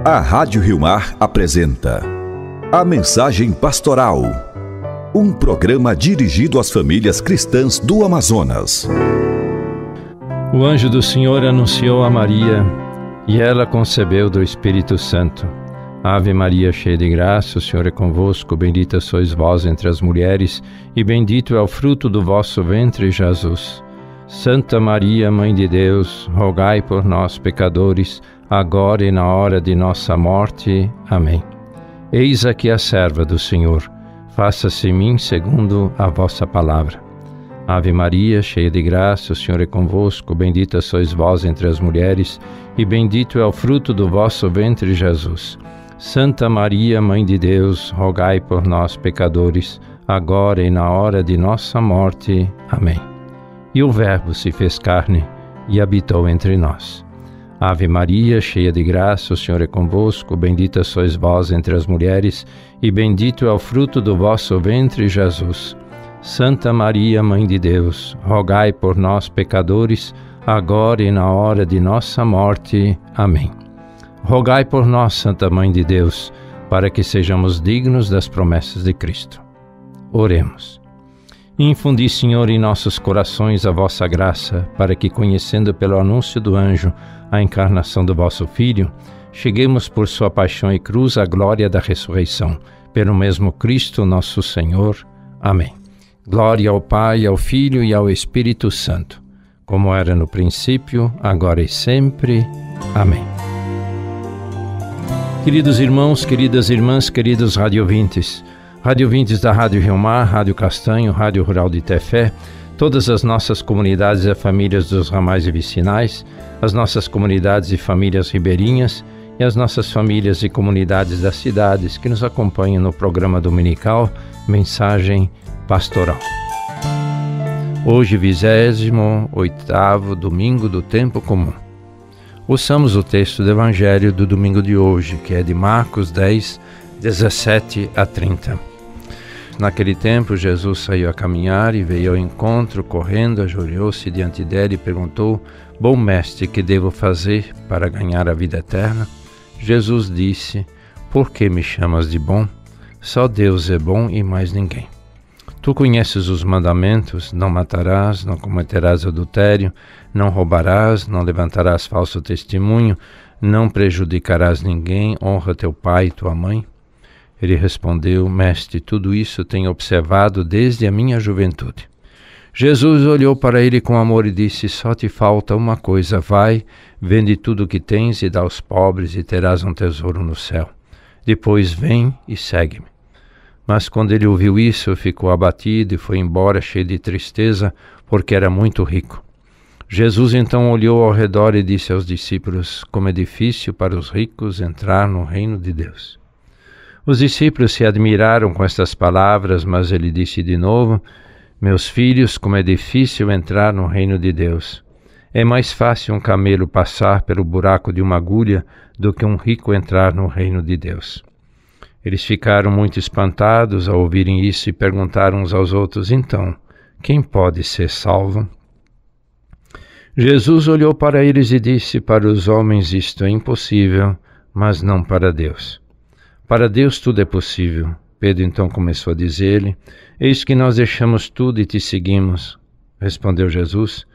A Rádio Rio Mar apresenta A Mensagem Pastoral, um programa dirigido às famílias cristãs do Amazonas. O anjo do Senhor anunciou a Maria, e ela concebeu do Espírito Santo. Ave Maria, cheia de graça, o Senhor é convosco, bendita sois vós entre as mulheres, e bendito é o fruto do vosso ventre, Jesus. Santa Maria, Mãe de Deus, rogai por nós, pecadores, agora e na hora de nossa morte. Amém. Eis aqui a serva do Senhor, faça-se em mim segundo a vossa palavra. Ave Maria, cheia de graça, o Senhor é convosco, bendita sois vós entre as mulheres, e bendito é o fruto do vosso ventre, Jesus. Santa Maria, Mãe de Deus, rogai por nós, pecadores, agora e na hora de nossa morte. Amém. E o Verbo se fez carne e habitou entre nós. Ave Maria, cheia de graça, o Senhor é convosco, bendita sois vós entre as mulheres, e bendito é o fruto do vosso ventre, Jesus. Santa Maria, Mãe de Deus, rogai por nós, pecadores, agora e na hora de nossa morte. Amém. Rogai por nós, Santa Mãe de Deus, para que sejamos dignos das promessas de Cristo. Oremos. Infundi, Senhor, em nossos corações a vossa graça, para que, conhecendo pelo anúncio do anjo a encarnação do vosso Filho, cheguemos por sua paixão e cruz à glória da ressurreição, pelo mesmo Cristo nosso Senhor. Amém. Glória ao Pai, ao Filho e ao Espírito Santo, como era no princípio, agora e sempre. Amém. Queridos irmãos, queridas irmãs, queridos radiovintes da Rádio Rio Mar, Rádio Castanho, Rádio Rural de Tefé, todas as nossas comunidades e famílias dos ramais e vicinais, as nossas comunidades e famílias ribeirinhas e as nossas famílias e comunidades das cidades que nos acompanham no programa dominical Mensagem Pastoral. Hoje, 28º domingo do tempo comum. Ouçamos o texto do Evangelho do domingo de hoje, que é de Marcos 10, 17 a 30. Naquele tempo, Jesus saiu a caminhar e veio ao encontro, correndo, ajoelhou-se diante dele e perguntou: Bom mestre, que devo fazer para ganhar a vida eterna? Jesus disse: Por que me chamas de bom? Só Deus é bom e mais ninguém. Tu conheces os mandamentos: não matarás, não cometerás adultério, não roubarás, não levantarás falso testemunho, não prejudicarás ninguém, honra teu pai e tua mãe. Ele respondeu: Mestre, tudo isso tenho observado desde a minha juventude. Jesus olhou para ele com amor e disse: Só te falta uma coisa, vai, vende tudo o que tens e dá aos pobres e terás um tesouro no céu. Depois vem e segue-me. Mas quando ele ouviu isso, ficou abatido e foi embora cheio de tristeza, porque era muito rico. Jesus então olhou ao redor e disse aos discípulos: Como é difícil para os ricos entrar no reino de Deus. Os discípulos se admiraram com estas palavras, mas ele disse de novo: Meus filhos, como é difícil entrar no reino de Deus. É mais fácil um camelo passar pelo buraco de uma agulha do que um rico entrar no reino de Deus. Eles ficaram muito espantados ao ouvirem isso e perguntaram uns aos outros: Então, quem pode ser salvo? Jesus olhou para eles e disse: Para os homens isto é impossível, mas não para Deus. Para Deus tudo é possível. Pedro então começou a dizer-lhe: Eis que nós deixamos tudo e te seguimos. Respondeu Jesus: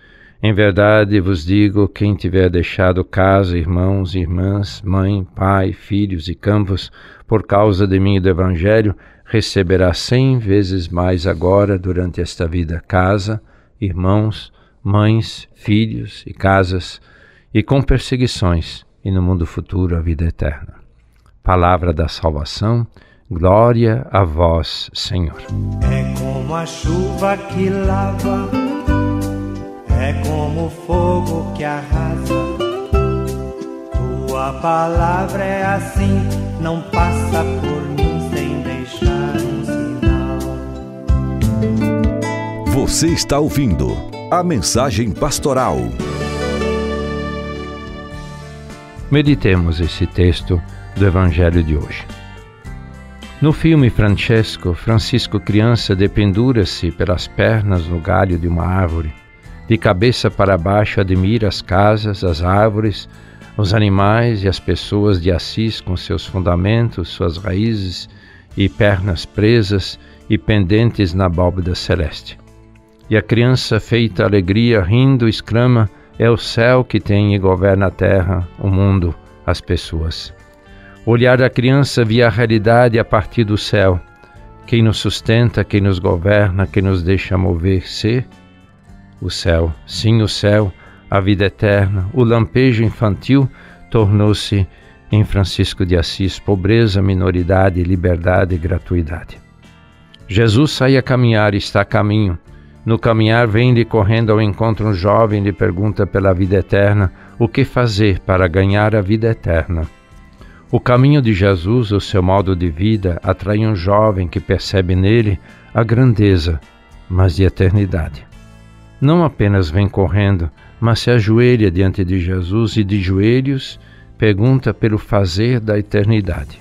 Em verdade vos digo, quem tiver deixado casa, irmãos, irmãs, mãe, pai, filhos e campos, por causa de mim e do Evangelho, receberá 100 vezes mais agora durante esta vida casa, irmãos, mães, filhos e casas, e com perseguições, e no mundo futuro a vida eterna. Palavra da salvação, glória a vós, Senhor. É como a chuva que lava, é como o fogo que arrasa. Tua palavra é assim, não passa por mim sem deixar um sinal. Você está ouvindo a Mensagem Pastoral. Meditemos esse texto do Evangelho de hoje. No filme Francisco criança dependura-se pelas pernas no galho de uma árvore. De cabeça para baixo admira as casas, as árvores, os animais e as pessoas de Assis com seus fundamentos, suas raízes e pernas presas e pendentes na abóbada celeste. E a criança feita alegria, rindo, exclama: é o céu que tem e governa a terra, o mundo, as pessoas. O olhar da criança via a realidade a partir do céu. Quem nos sustenta, quem nos governa, quem nos deixa mover-se? O céu, sim, o céu, a vida eterna. O lampejo infantil tornou-se, em Francisco de Assis, pobreza, minoridade, liberdade e gratuidade. Jesus sai a caminhar e está a caminho. No caminhar vem-lhe correndo ao encontro um jovem e lhe pergunta pela vida eterna: o que fazer para ganhar a vida eterna? O caminho de Jesus, o seu modo de vida, atrai um jovem que percebe nele a grandeza, mas de eternidade. Não apenas vem correndo, mas se ajoelha diante de Jesus e de joelhos pergunta pelo fazer da eternidade.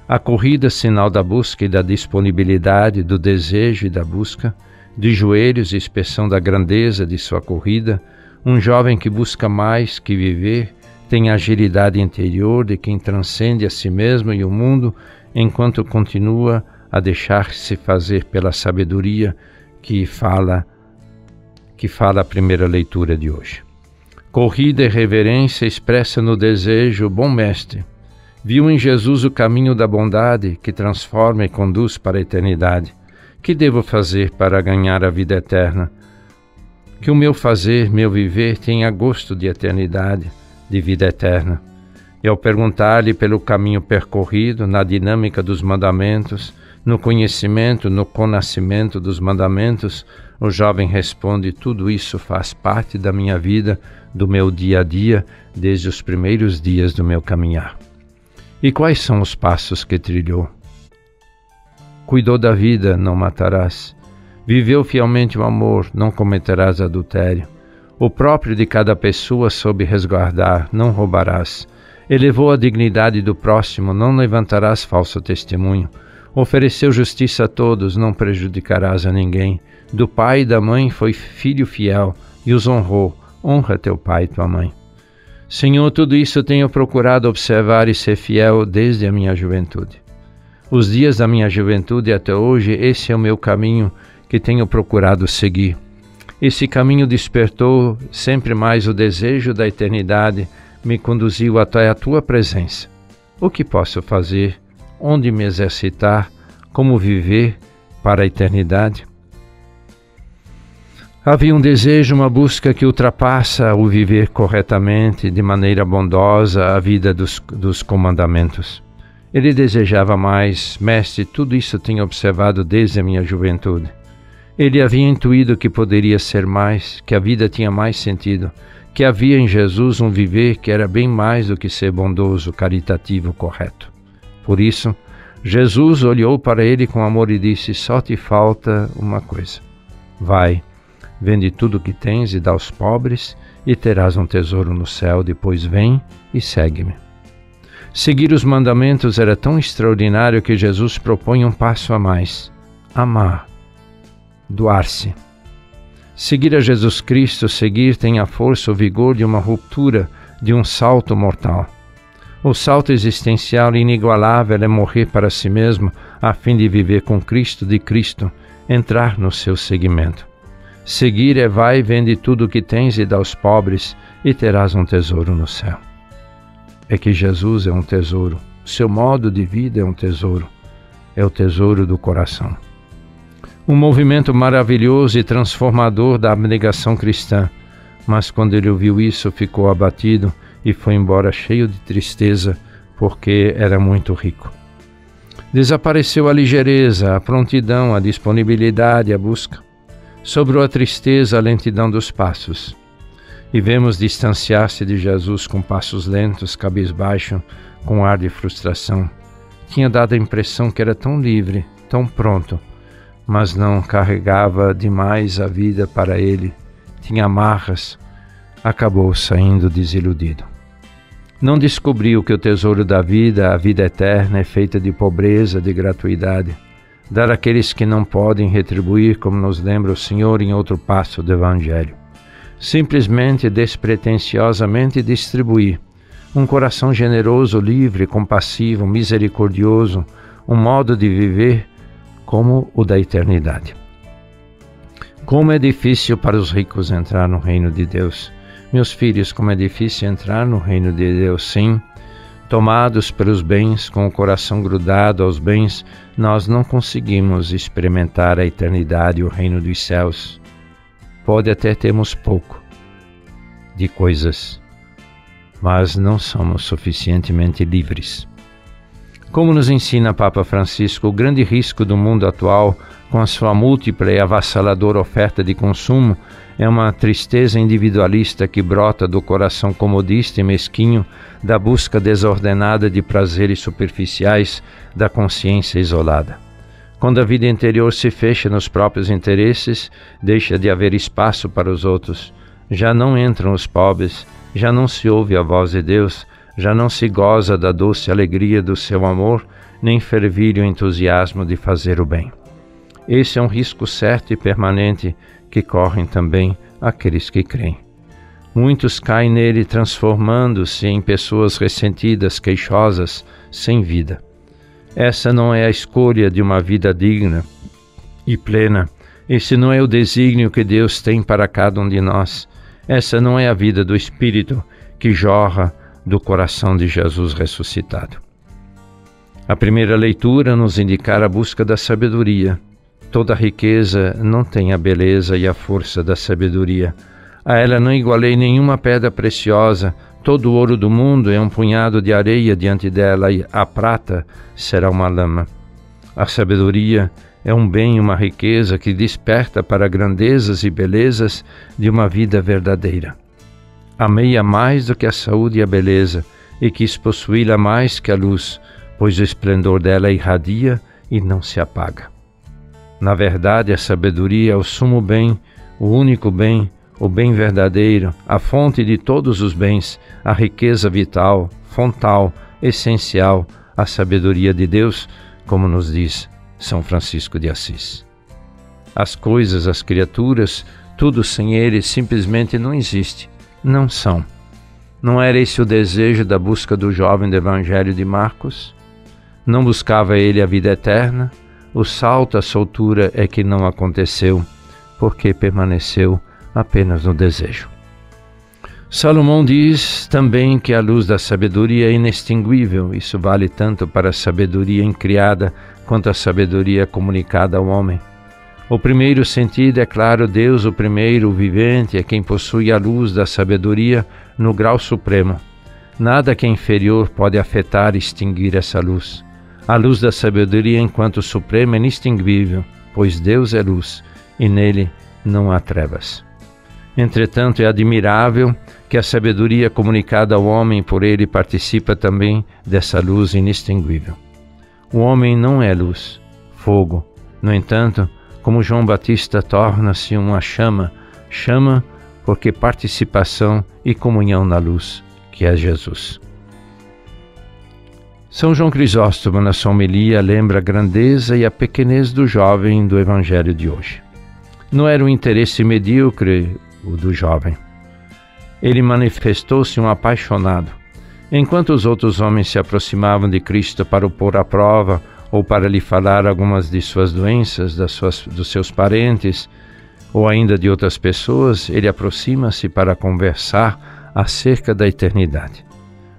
A corrida, sinal da busca e da disponibilidade, do desejo e da busca, de joelhos, expressão da grandeza de sua corrida, um jovem que busca mais que viver, tem a agilidade interior de quem transcende a si mesmo e o mundo, enquanto continua a deixar-se fazer pela sabedoria que fala a primeira leitura de hoje. Corrida e reverência expressa no desejo: bom mestre, viu em Jesus o caminho da bondade que transforma e conduz para a eternidade. Que devo fazer para ganhar a vida eterna? Que o meu fazer, meu viver tenha gosto de eternidade, de vida eterna. E ao perguntar-lhe pelo caminho percorrido, na dinâmica dos mandamentos, no conhecimento, no conhecimento dos mandamentos, o jovem responde: tudo isso faz parte da minha vida, do meu dia a dia, desde os primeiros dias do meu caminhar. E quais são os passos que trilhou? Cuidou da vida, não matarás. Viveu fielmente o amor, não cometerás adultério. O próprio de cada pessoa soube resguardar, não roubarás. Elevou a dignidade do próximo, não levantarás falso testemunho. Ofereceu justiça a todos, não prejudicarás a ninguém. Do pai e da mãe foi filho fiel e os honrou. Honra teu pai e tua mãe. Senhor, tudo isso tenho procurado observar e ser fiel desde a minha juventude. Os dias da minha juventude até hoje, esse é o meu caminho que tenho procurado seguir. Esse caminho despertou sempre mais o desejo da eternidade, me conduziu até a tua presença. O que posso fazer? Onde me exercitar? Como viver para a eternidade? Havia um desejo, uma busca que ultrapassa o viver corretamente, de maneira bondosa, a vida dos comandamentos. Ele desejava mais: mestre, tudo isso tenho observado desde a minha juventude. Ele havia intuído que poderia ser mais, que a vida tinha mais sentido, que havia em Jesus um viver que era bem mais do que ser bondoso, caritativo, correto. Por isso, Jesus olhou para ele com amor e disse: só te falta uma coisa. Vai, vende tudo o que tens e dá aos pobres, e terás um tesouro no céu. Depois vem e segue-me. Seguir os mandamentos era tão extraordinário que Jesus propõe um passo a mais: amar, doar-se. Seguir a Jesus Cristo, seguir tem a força, o vigor de uma ruptura, de um salto mortal. O salto existencial inigualável é morrer para si mesmo, a fim de viver com Cristo, de Cristo, entrar no seu seguimento. Seguir é: vai, vende tudo o que tens e dá aos pobres, e terás um tesouro no céu. É que Jesus é um tesouro, seu modo de vida é um tesouro, é o tesouro do coração. Um movimento maravilhoso e transformador da abnegação cristã, mas quando ele ouviu isso, ficou abatido e foi embora cheio de tristeza, porque era muito rico. Desapareceu a ligeireza, a prontidão, a disponibilidade, a busca. Sobrou a tristeza, a lentidão dos passos. E vemos distanciar-se de Jesus com passos lentos, cabisbaixo, com ar de frustração. Tinha dado a impressão que era tão livre, tão pronto, mas não carregava demais a vida para ele. Tinha amarras. Acabou saindo desiludido. Não descobriu que o tesouro da vida, a vida eterna, é feita de pobreza, de gratuidade. Dar àqueles que não podem retribuir, como nos lembra o Senhor em outro passo do Evangelho. Simplesmente, despretensiosamente distribuir, um coração generoso, livre, compassivo, misericordioso, um modo de viver como o da eternidade. Como é difícil para os ricos entrar no reino de Deus. Meus filhos, como é difícil entrar no reino de Deus, sim. Tomados pelos bens, com o coração grudado aos bens, nós não conseguimos experimentar a eternidade e o reino dos céus. Pode até termos pouco de coisas, mas não somos suficientemente livres. Como nos ensina Papa Francisco, o grande risco do mundo atual, com a sua múltipla e avassaladora oferta de consumo, é uma tristeza individualista que brota do coração comodista e mesquinho, da busca desordenada de prazeres superficiais, da consciência isolada. Quando a vida interior se fecha nos próprios interesses, deixa de haver espaço para os outros. Já não entram os pobres, já não se ouve a voz de Deus, já não se goza da doce alegria do seu amor, nem fervilha o entusiasmo de fazer o bem. Esse é um risco certo e permanente que correm também aqueles que creem. Muitos caem nele transformando-se em pessoas ressentidas, queixosas, sem vida. Essa não é a escolha de uma vida digna e plena. Esse não é o desígnio que Deus tem para cada um de nós. Essa não é a vida do Espírito que jorra do coração de Jesus ressuscitado. A primeira leitura nos indica a busca da sabedoria. Toda riqueza não tem a beleza e a força da sabedoria. A ela não igualei nenhuma pedra preciosa. Todo o ouro do mundo é um punhado de areia diante dela, e a prata será uma lama. A sabedoria é um bem, uma riqueza que desperta para grandezas e belezas de uma vida verdadeira. Amei-a mais do que a saúde e a beleza, e quis possuí-la mais que a luz, pois o esplendor dela irradia e não se apaga. Na verdade, a sabedoria é o sumo bem, o único bem, o bem verdadeiro, a fonte de todos os bens, a riqueza vital, fontal, essencial, a sabedoria de Deus, como nos diz São Francisco de Assis. As coisas, as criaturas, tudo sem ele simplesmente não existe, não são. Não era esse o desejo da busca do jovem do Evangelho de Marcos? Não buscava ele a vida eterna? O salto, a soltura é que não aconteceu, porque permaneceu apenas no desejo. Salomão diz também que a luz da sabedoria é inextinguível. Isso vale tanto para a sabedoria incriada quanto a sabedoria comunicada ao homem. O primeiro sentido é claro, Deus, o primeiro, o vivente, é quem possui a luz da sabedoria no grau supremo. Nada que é inferior pode afetar e extinguir essa luz. A luz da sabedoria enquanto suprema é inextinguível, pois Deus é luz e nele não há trevas. Entretanto, é admirável que a sabedoria comunicada ao homem por ele participa também dessa luz inextinguível. O homem não é luz, fogo. No entanto, como João Batista torna-se uma chama porque participação e comunhão na luz, que é Jesus. São João Crisóstomo, na sua homilia, lembra a grandeza e a pequenez do jovem do Evangelho de hoje. Não era um interesse medíocre o do jovem. Ele manifestou-se um apaixonado. Enquanto os outros homens se aproximavam de Cristo para o pôr à prova ou para lhe falar algumas de suas doenças, dos seus parentes ou ainda de outras pessoas, ele aproxima-se para conversar acerca da eternidade.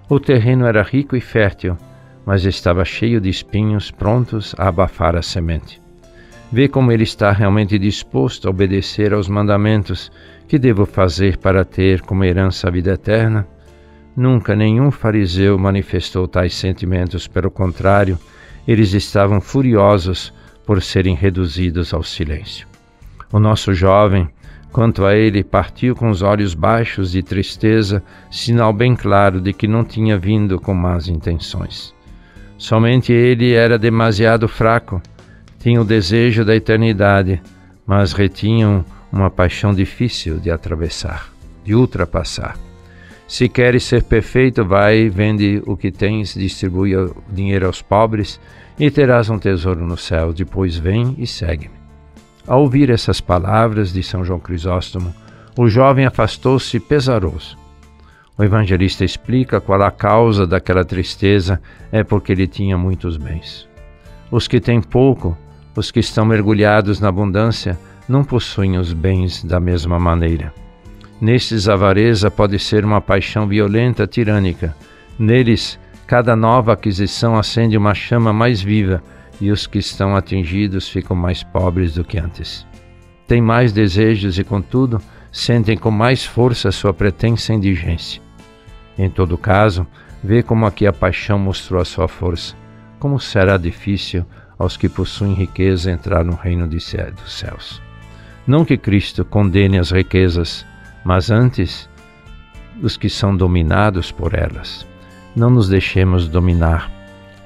O terreno era rico e fértil, mas estava cheio de espinhos prontos a abafar a semente. Vê como ele está realmente disposto a obedecer aos mandamentos. Que devo fazer para ter como herança a vida eterna? Nunca nenhum fariseu manifestou tais sentimentos, pelo contrário, eles estavam furiosos por serem reduzidos ao silêncio. O nosso jovem, quanto a ele, partiu com os olhos baixos de tristeza, sinal bem claro de que não tinha vindo com más intenções. Somente ele era demasiado fraco, tinha o desejo da eternidade, mas retinham uma paixão difícil de atravessar, de ultrapassar. Se queres ser perfeito, vai, vende o que tens, distribui o dinheiro aos pobres e terás um tesouro no céu. Depois vem e segue-me. Ao ouvir essas palavras de São João Crisóstomo, o jovem afastou-se pesaroso. O evangelista explica qual a causa daquela tristeza, é porque ele tinha muitos bens. Os que têm pouco, os que estão mergulhados na abundância, não possuem os bens da mesma maneira. Nestes, a avareza pode ser uma paixão violenta, tirânica. Neles, cada nova aquisição acende uma chama mais viva e os que estão atingidos ficam mais pobres do que antes. Têm mais desejos e, contudo, sentem com mais força sua pretensa indigência. Em todo caso, vê como aqui a paixão mostrou a sua força. Como será difícil aos que possuem riqueza entrar no reino dos céus. Não que Cristo condene as riquezas, mas antes os que são dominados por elas. Não nos deixemos dominar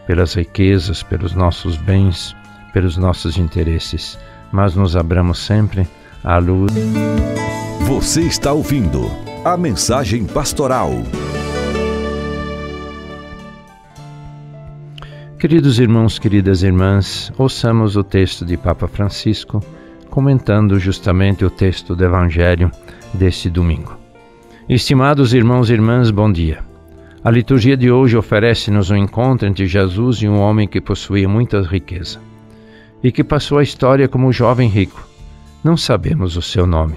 pelas riquezas, pelos nossos bens, pelos nossos interesses, mas nos abramos sempre à luz. Você está ouvindo a mensagem pastoral. Queridos irmãos, queridas irmãs, ouçamos o texto de Papa Francisco, comentando justamente o texto do Evangelho deste domingo. Estimados irmãos e irmãs, bom dia. A liturgia de hoje oferece-nos um encontro entre Jesus e um homem que possuía muita riqueza e que passou a história como um jovem rico. Não sabemos o seu nome.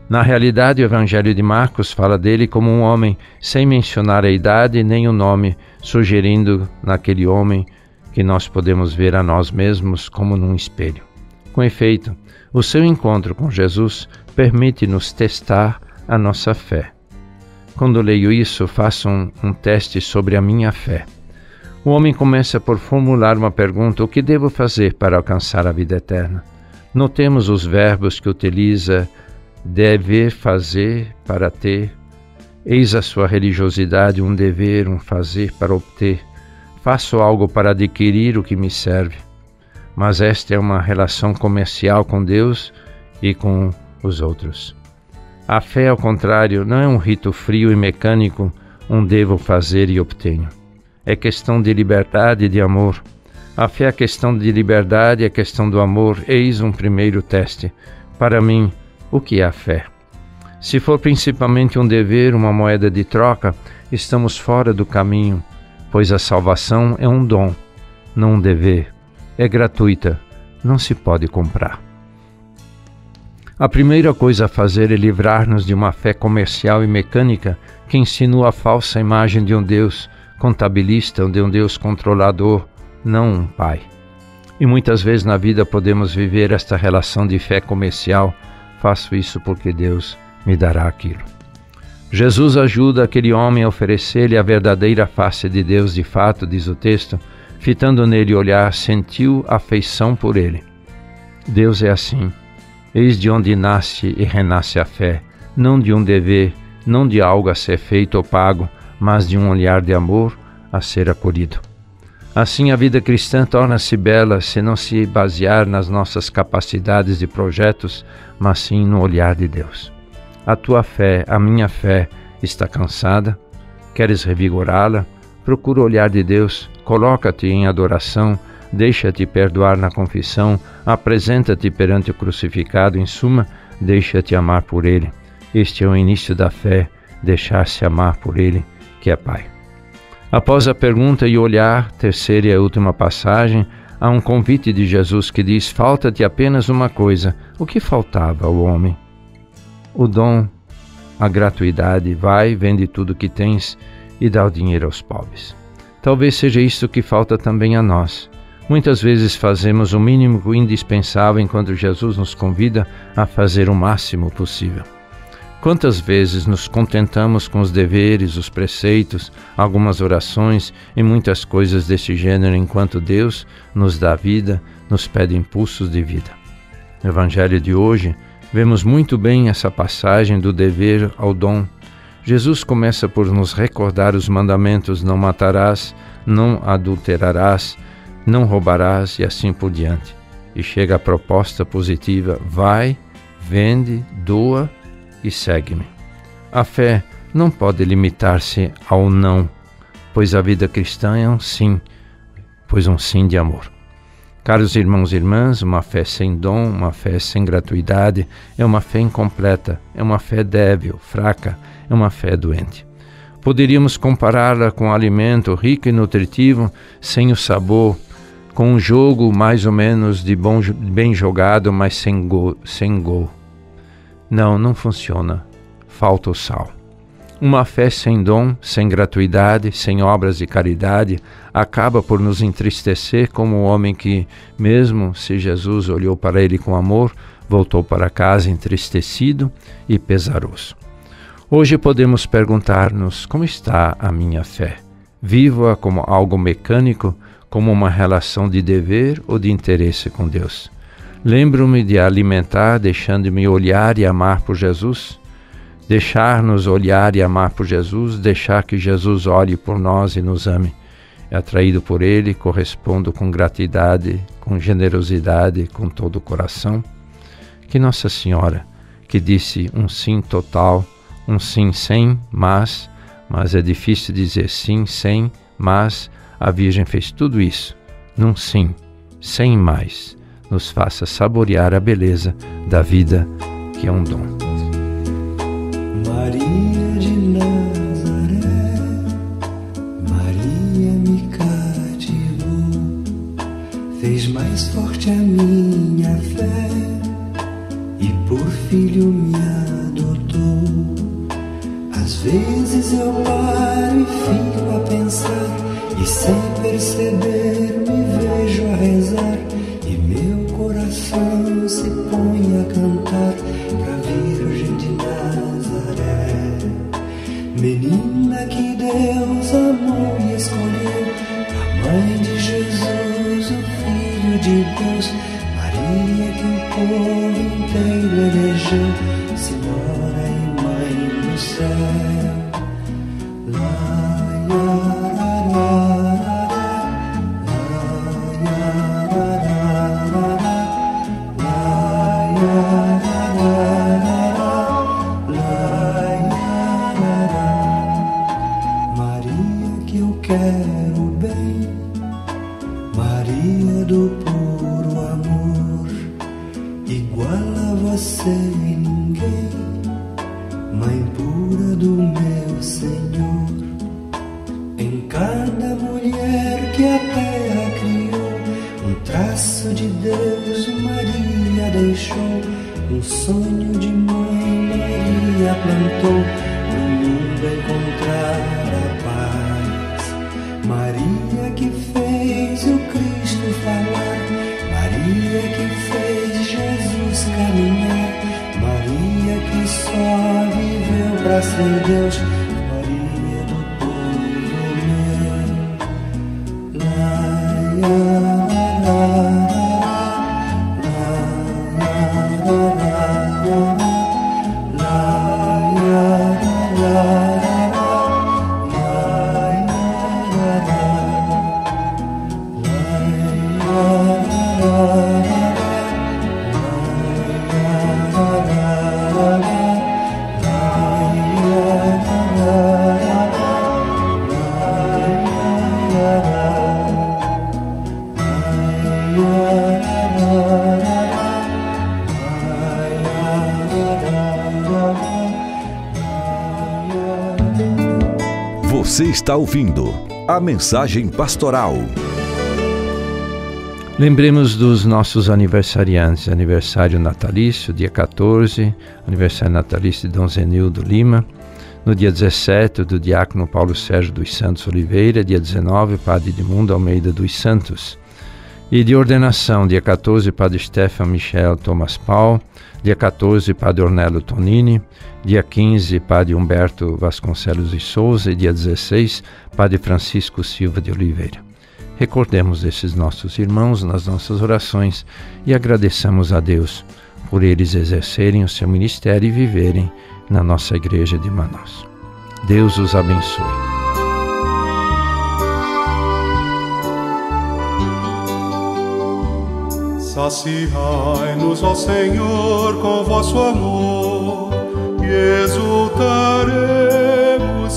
Na realidade, o Evangelho de Marcos fala dele como um homem sem mencionar a idade nem o nome, sugerindo naquele homem que nós podemos ver a nós mesmos como num espelho. Com efeito, o seu encontro com Jesus permite-nos testar a nossa fé. Quando leio isso, faço um teste sobre a minha fé. O homem começa por formular uma pergunta: o que devo fazer para alcançar a vida eterna? Notemos os verbos que utiliza: dever, fazer, para ter. Eis a sua religiosidade, um dever, um fazer para obter. Faço algo para adquirir o que me serve. Mas esta é uma relação comercial com Deus e com os outros. A fé, ao contrário, não é um rito frio e mecânico, um devo fazer e obtenho. É questão de liberdade e de amor. A fé é questão de liberdade, é questão do amor. Eis um primeiro teste. Para mim, o que é a fé? Se for principalmente um dever, uma moeda de troca, estamos fora do caminho, pois a salvação é um dom, não um dever. É gratuita, não se pode comprar. A primeira coisa a fazer é livrar-nos de uma fé comercial e mecânica que insinua a falsa imagem de um Deus contabilista, de um Deus controlador, não um Pai. E muitas vezes na vida podemos viver esta relação de fé comercial. Faço isso porque Deus me dará aquilo. Jesus ajuda aquele homem a oferecer-lhe a verdadeira face de Deus de fato, diz o texto, fitando nele o olhar, sentiu afeição por ele. Deus é assim. Eis de onde nasce e renasce a fé, não de um dever, não de algo a ser feito ou pago, mas de um olhar de amor a ser acolhido. Assim a vida cristã torna-se bela se não se basear nas nossas capacidades e projetos, mas sim no olhar de Deus. A tua fé, a minha fé, está cansada? Queres revigorá-la? Procura o olhar de Deus, coloca-te em adoração, deixa-te perdoar na confissão, apresenta-te perante o crucificado, em suma, deixa-te amar por Ele. Este é o início da fé, deixar-se amar por Ele, que é Pai. Após a pergunta e o olhar, terceira e última passagem, há um convite de Jesus que diz: falta-te apenas uma coisa. O que faltava ao homem? O dom, a gratuidade. Vai, vende tudo que tens e dá o dinheiro aos pobres. Talvez seja isso que falta também a nós. Muitas vezes fazemos o mínimo indispensável enquanto Jesus nos convida a fazer o máximo possível. Quantas vezes nos contentamos com os deveres, os preceitos, algumas orações e muitas coisas desse gênero, enquanto Deus nos dá vida, nos pede impulsos de vida. No Evangelho de hoje, vemos muito bem essa passagem do dever ao dom. Jesus começa por nos recordar os mandamentos: não matarás, não adulterarás, não roubarás e assim por diante. E chega a proposta positiva: vai, vende, doa e segue-me. A fé não pode limitar-se ao não, pois a vida cristã é um sim, pois um sim de amor. Caros irmãos e irmãs, uma fé sem dom, uma fé sem gratuidade, é uma fé incompleta, é uma fé débil, fraca, é uma fé doente. Poderíamos compará-la com um alimento rico e nutritivo, sem o sabor, com um jogo mais ou menos bem jogado, mas sem gol. Não funciona. Falta o sal. Uma fé sem dom, sem gratuidade, sem obras de caridade, acaba por nos entristecer como o homem que, mesmo se Jesus olhou para ele com amor, voltou para casa entristecido e pesaroso. Hoje podemos perguntar-nos: como está a minha fé? Vivo-a como algo mecânico, como uma relação de dever ou de interesse com Deus? Lembro-me de alimentar, deixando-me olhar e amar por Jesus? Deixar-nos olhar e amar por Jesus, deixar que Jesus olhe por nós e nos ame. Atraído por Ele, correspondo com gratidão, com generosidade, com todo o coração. Que Nossa Senhora, que disse um sim total, um sim sem, mas é difícil dizer sim, sem, mas a Virgem fez tudo isso, num sim, sem mais, nos faça saborear a beleza da vida, que é um dom. Maria de Nazaré, Maria me cativou, fez mais forte a minha fé e por filho me adotou. Às vezes eu paro e fico a pensar, e sem perceber me vejo a rezar, e meu coração se põe a cantar pra Virgem de Nazaré. Menina que Deus amou e escolheu, a mãe de Jesus, o Filho de Deus, Maria que o povo inteiro elegeu, Senhora e Mãe do céu. Maria que eu quero bem, Maria do puro amor, igual a você ninguém, Mãe pura do meu Senhor. Em cada mulher que a terra criou, um traço de Deus Maria deixou, um sonho de mãe Maria plantou, no mundo encontrar a paz. Maria que fez o Cristo falar, Maria que fez Jesus caminhar, Maria que só viveu pra ser Deus, Maria do povo meu. Você está ouvindo a Mensagem Pastoral. Lembremos dos nossos aniversariantes. Aniversário natalício, dia 14, aniversário natalício de Dom Zenildo Lima. No dia 17, do diácono Paulo Sérgio dos Santos Oliveira. Dia 19, Padre Edmundo Almeida dos Santos. E de ordenação, dia 14, Padre Stefan Michel Thomas Paul. Dia 14, Padre Ornello Tonini. Dia 15, Padre Humberto Vasconcelos de Souza. E dia 16, Padre Francisco Silva de Oliveira. Recordemos esses nossos irmãos nas nossas orações e agradeçamos a Deus por eles exercerem o seu ministério e viverem na nossa igreja de Manaus. Deus os abençoe. Saciai-nos, ó Senhor, com vosso amor, e exultaremos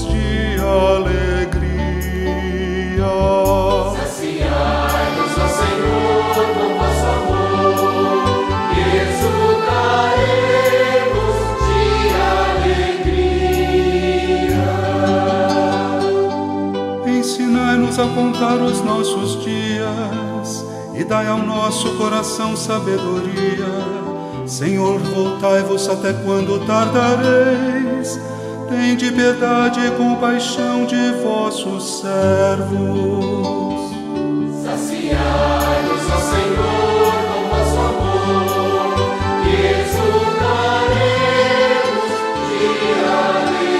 de alegria. Saciai-nos, ó Senhor, com vosso amor, e exultaremos de alegria. Ensina-nos a contar os nossos dias e dai ao nosso coração sabedoria. Senhor, voltai-vos até quando tardareis. Tende piedade e compaixão de vossos servos. Saciai-nos, ó Senhor, com vosso amor, e exultaremos de alegria.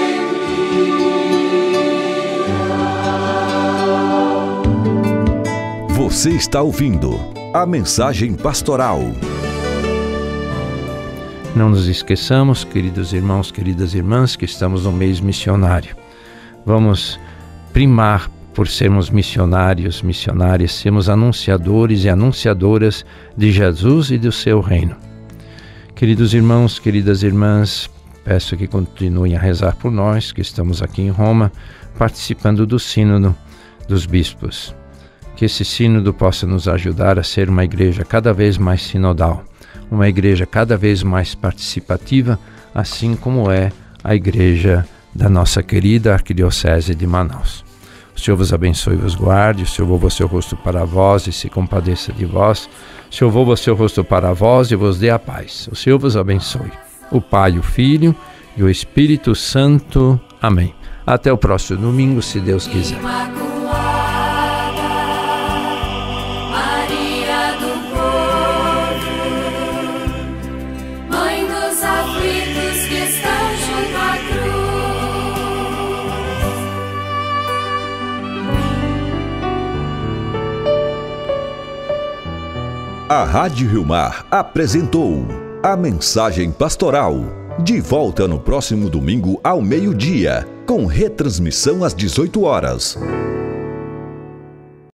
Você está ouvindo a Mensagem Pastoral. Não nos esqueçamos, queridos irmãos, queridas irmãs, que estamos no mês missionário. Vamos primar por sermos missionários, missionárias, sermos anunciadores e anunciadoras de Jesus e do seu reino. Queridos irmãos, queridas irmãs, peço que continuem a rezar por nós, que estamos aqui em Roma, participando do Sínodo dos Bispos. Que esse sínodo possa nos ajudar a ser uma igreja cada vez mais sinodal, uma igreja cada vez mais participativa, assim como é a igreja da nossa querida Arquidiocese de Manaus. O Senhor vos abençoe e vos guarde, o Senhor volva o seu rosto para vós e se compadeça de vós, o Senhor volva o seu rosto para vós e vos dê a paz. O Senhor vos abençoe, o Pai, o Filho e o Espírito Santo. Amém. Até o próximo domingo, se Deus quiser. A Rádio Rio Mar apresentou a Mensagem Pastoral. De volta no próximo domingo ao meio-dia, com retransmissão às 18 horas.